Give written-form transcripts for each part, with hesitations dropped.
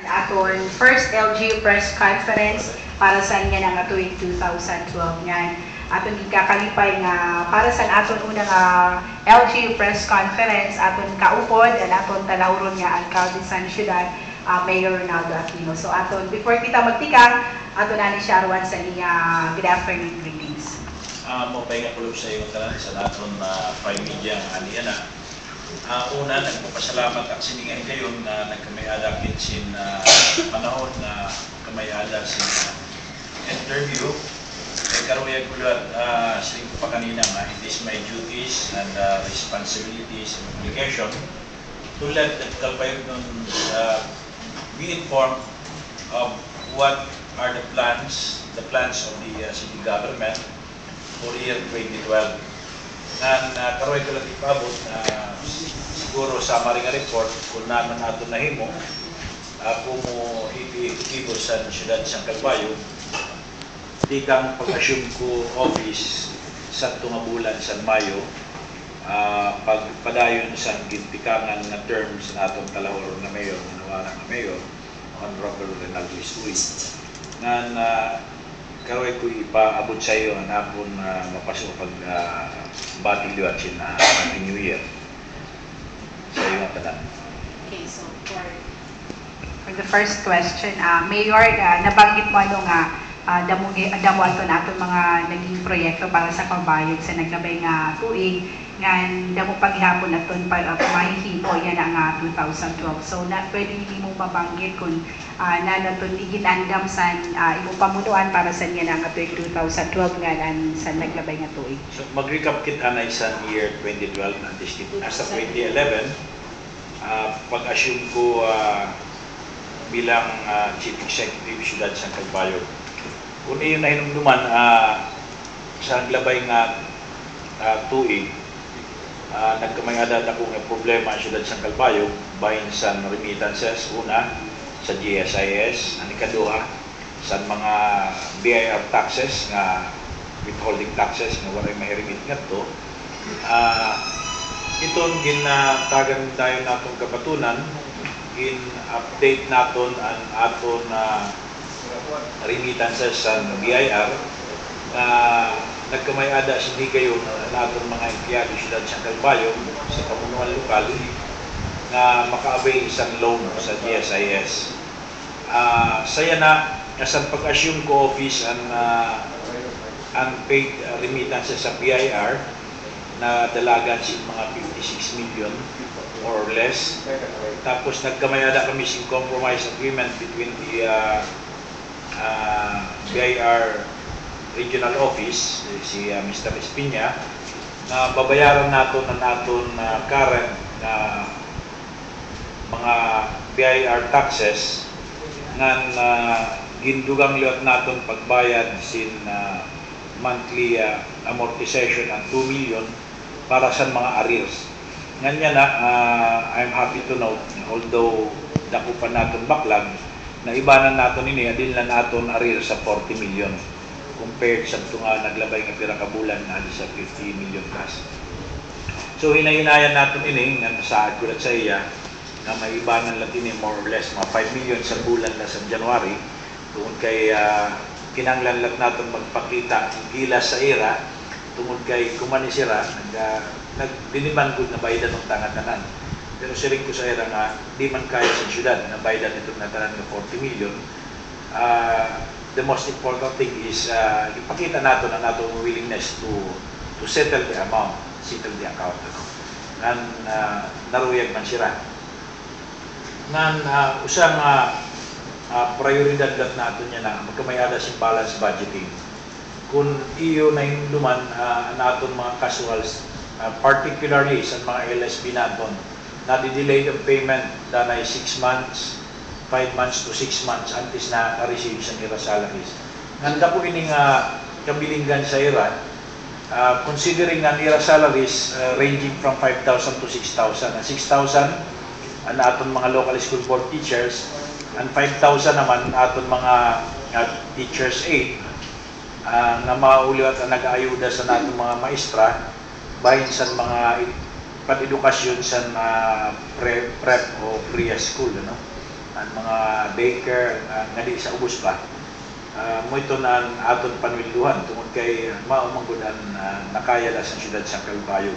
Aton first LGU press conference para sa nga nga tuig 2012 nga aton gikakalipay nga para sa aton unang LGU press conference aton kaupod and aton talawron nga alkalde sa siyudad Mayor Ronaldo Aquino. So aton before kita magtikang aton ani siya arwan sa niya good afternoon greetings. Mo pahinga kulob sa iyo tanan sa aton media ani ana. Una, nagpapasalamat ang siningan kayo na nagkamay-ada kitsin panahon na kamay-ada sa interview. Karuya ko lahat siling ko pa kanina nga, it is my duties and responsibilities and obligation to let the kalpayo nun be informed of what are the plans of the city government for year 2012. Karuya ko lang ipabot na siguro sa maring report kung naman ato nahimo kung mo ipikibo sa siyudad sa Calbayog di kang pag-assume ko office sa tunga bulan sa Mayo pagpadayon sa gintikangan na terms na atong talahor na mayor nawaran na mayor Honorable Ronaldo Isui na karoy ko ipaabot sa iyo na apon mapasok pag bati liwat sin na Happy New Year sa iyo nga tanan. Okay, so for the first question, Mayor, nabanggit mo ano nga damo ato na atong mga naging proyekto para sa Calbayog sa naglabay nga tuig nga damo paghihapon naton para mahihimo yan ang 2012. So pwede hindi mo mabanggit kung na naton iginandam sa imong pamunuan para sa niya nga tuig 2012 nga sa naglabay nga tuig. So mag-recap kita na sa year 2012 as sa 2011 pag-assume ko bilang Chief Executive Siyudad sa Calbayog. Kung iyon na hinumduman sa naglabay nga tuig nagkamay-ada na kung problema ang siyudad sa Calbayog bahin sa remittances una sa GSIS, ang ikaduha sa mga BIR taxes nga withholding taxes nga walay mahirimit nga to itong ginatagan tayo natong kapatunan in-update naton ang aton remittances sa BIR na nagkamay-ada hindi kayo na aton mga empleyado siyudad sa Calbayog sa pamunuan lokal na maka-avail isang loan sa GSIS. Saya na sa pag-assume ko office ang unpaid remittances sa BIR na dalagan sa mga 56 million more or less. Tapos nagkamay-ada kami sa compromise agreement between the BIR Regional Office, si Mr. Espina, na babayaran natin ang aton current na mga BIR taxes nga gindugang liwat natin pagbayad sin monthly amortization ng 2 million para sa mga arrears. Nganya na, I'm happy to note, although dako pa natin backlog, na ibanan natin ini, adin lang natin arrears sa 40 million compared sa ito nga naglabay nga pirang kabulan na sa 50 million plus. So hinahinayan natin ini, nga nasaad ko lang sa iya, na may ibanan lang ini more or less, mga 5 million sa bulan na sa January, tungkol kay kinanglan lang natin magpakita ang gilas sa ira, tungkol kay kumanisira, nagdiniman good na bayadan ng tangatanan. Pero siring ko sa ira nga, di man kaya sa siyudad na bayadan itong natanan ng 40 million. The most important thing is ipakita natin ang natin willingness to settle the amount, settle the account. Naruyag man sira. Usang prioridad natin niya na magkamayada si balance budgeting. Kung iyo na yung luman natin mga casuals, particularly sa mga LSP natin, na-delay the payment na 6 months, 5 months to 6 months antes na ka-receive sa IRA salaries. Nganda po ining kabilinggan sa IRA, considering ang IRA salaries ranging from 5,000 to 6,000. 6,000 ang aton mga local school board teachers, and 5,000 naman aton mga teachers aid na mauliwat ang nag-aayuda sa natin mga maestra bahin sa mga pag-edukasyon sa prep o pre-school. ang mga daycare nga di sa ubos pa. Mo ito na ang aton panwilduhan tungod kay maumangod ang nakaya la sa siyudad sa Calbayog.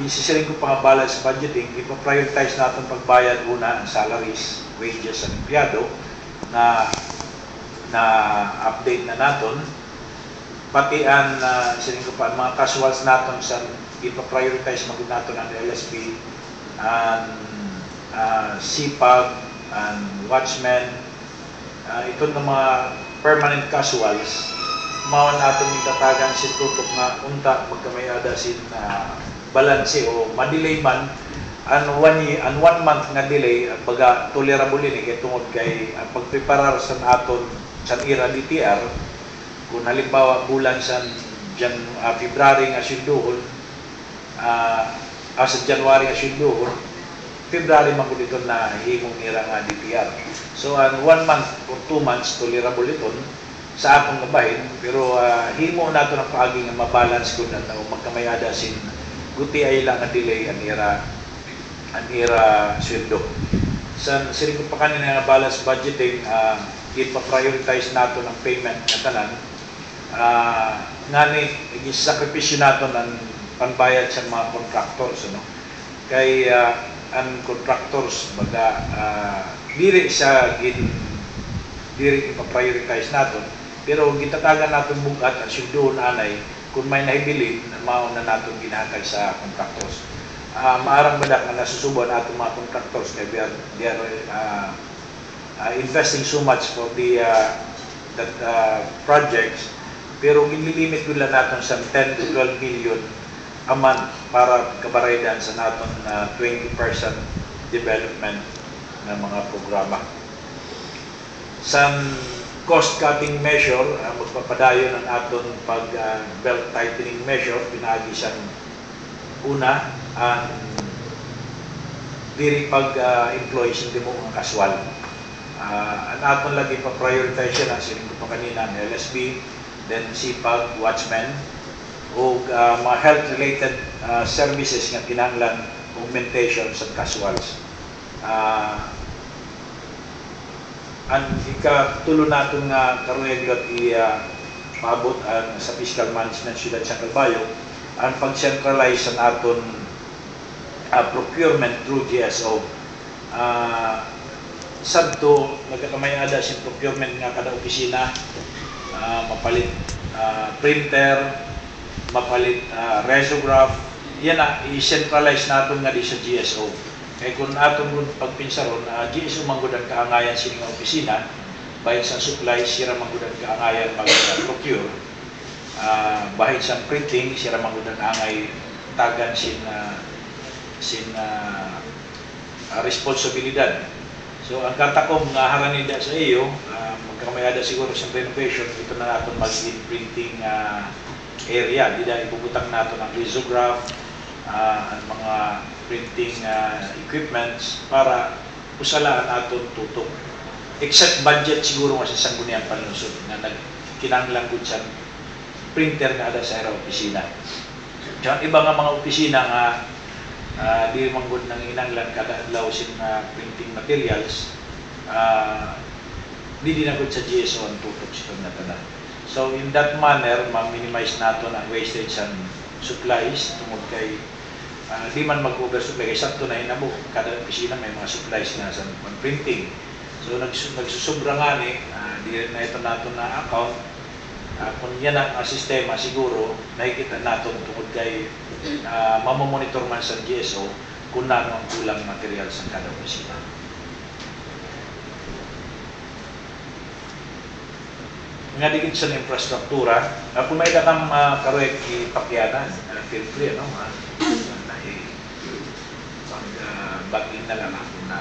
Gisisiring ko pang balance budgeting, ipa-prioritize natin pagbayad una ang salaries, wages ng empleyado na update na naton, pati ang siring ko pa ang mga casuals naton sa ipa-prioritize magud naton ang LSP, ang CPAG, ang watchmen, ito ng mga permanent casuals, mao naton itatagan si tutok nga unta magkamayada sin balanse o madelay man an 1 month nga delay baga tolerable ni kay tungod kay ang pagpreparar sa aton sa ira DTR kung halimbawa bulan sa February nga sunduhon sa January nga sunduhon February man dito na himong ira nga DTR. So ang 1 month or 2 months tolerable ito sa akong gabahin, pero himo nato ng paagi nga mabalance ko na magkamayada sin guti ay lang nga delay ang ira sweldo. Sa siring ko pa kanina nga balance budgeting, ipa-prioritize nato ng payment nga tanan. Ngani i-sakripisyo nato ng panbayad sa mga contractors, no? Kay ang contractors baga diri ipa-prioritize naton, pero gitatagan naton bugat ang sweldo anay kung may nahibilin, mao na natin ginahatag sa contractors. Maarang badak na nasusubuan natin mga contractors kaya they are investing so much for that projects, pero ginilimit nila natin sa 10 to 12 million a month para kabaraydan sa natin 20% development ng mga programa. Sa cost-cutting measure, magpapadayon ang aton belt tightening measure, pinagi siyang una, ang diri pag-employees hindi mo ang kaswal. Ang aton lagi pa-prioritize siya na sining ko pa kanina ang LSB, then CPAG, Watchmen, o mga health-related services nga kinahanglan augmentation sa kaswals. Ang ikatulo natin nga karuyagot paabot sa fiscal management siyudad sa Calbayog ang pag-centralize ang aton procurement through GSO. Sabto, nagkakamayada si procurement nga kada opisina, mapalit printer, mapalit resograph, yan na, i-centralize natin nga di sa GSO. Kaya kung atong pagpinsaron, GSO manggod ang kaangayan sa mga opisina, bahit sa supplies, sira manggod ang kaangayan mag-procure, bahit sa printing, sira manggod ang angay tagan sin responsibilidad. So, ang katakom nga haranida sa iyo, magkamayada siguro sa renovation, ito na natin mag-in printing area. Di na ibubutang natin ang risograph, ang mga printing equipments para usalaan natin tutok. Except budget siguro nga sa sangguniang panlusod na nagkinanglang ko sa printer nga ada sa era opisina. So, iba nga mga opisina nga di manggod ng inanglan kada adlaw sin printing materials, di dinagod sa GSO ang tutok sa tanan. So in that manner, ma-minimize naton ang wastage sa supplies tungod kay di man mag-oversupply kay sakto na hinabo kada opisina may mga supplies na sa printing. So nagsusubra nga ni di na ito naton na account. Kung yan ang sistema siguro nakikita naton tungod kay mamomonitor man sa GSO kung ano ang kulang material sa kada opisina. Nga digit sa infrastruktura, kung may dakang karoy ipakyanan, feel free, no? Pag-bagging na lang ako na.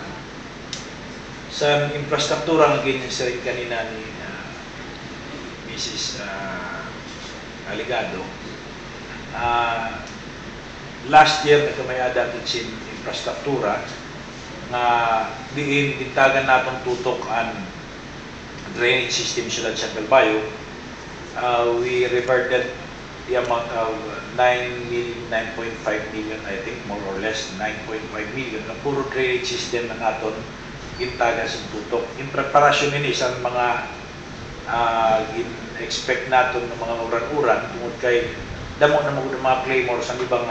Sa infrastruktura, naging sa rin kanina ni Mrs. Aligado, last year, nagkamayada din sa infrastruktura na diin dintagan natong tutok ang drainage system sila sa Calbayog. We reverted the amount of 9.5 million, I think, more or less 9.5 million na puro drainage system na naton gintagan sa tutok. In preparasyon ini sa mga expect natin ng mga uran-uran tungod kay damo na mga claymore sa ibang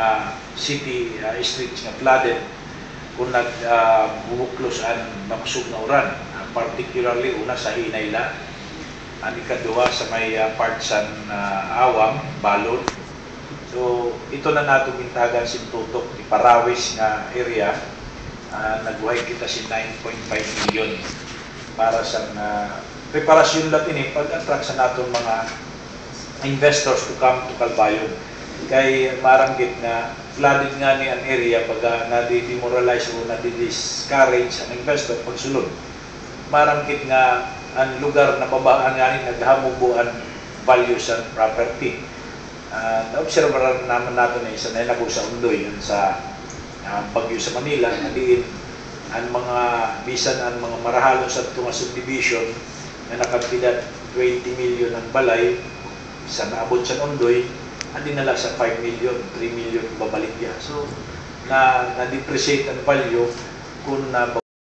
city streets nga flooded kung nagbubuklos ang makusog na uran, particularly una sa Hinayla, ang ikaduha sa may part sa Awang, Balod. So ito na nato gintagan si tutok di Parawis nga area, nagbuhay kita si 9.5 million para sa preparasyon latin pag-attract sa naton mga investors to come to Calbayog. Kay maranggit na flooded nga ni ang area pag na-demoralize o na-discourage ang investor pagsulod. Maranggit nga ang lugar na babaan nga ni naghamubuan value sa property. Naobserbaran naman natin na isa na nako sa Undoy sa Bagyo sa Manila, nadiin ang mga bisan ang mga marahalon sa tunga subdivision na nakapidad 20 million ang balay sa naabot sa Undoy, andi nala sa 5 million, 3 million babalik niya. So na-depreciate ang value kung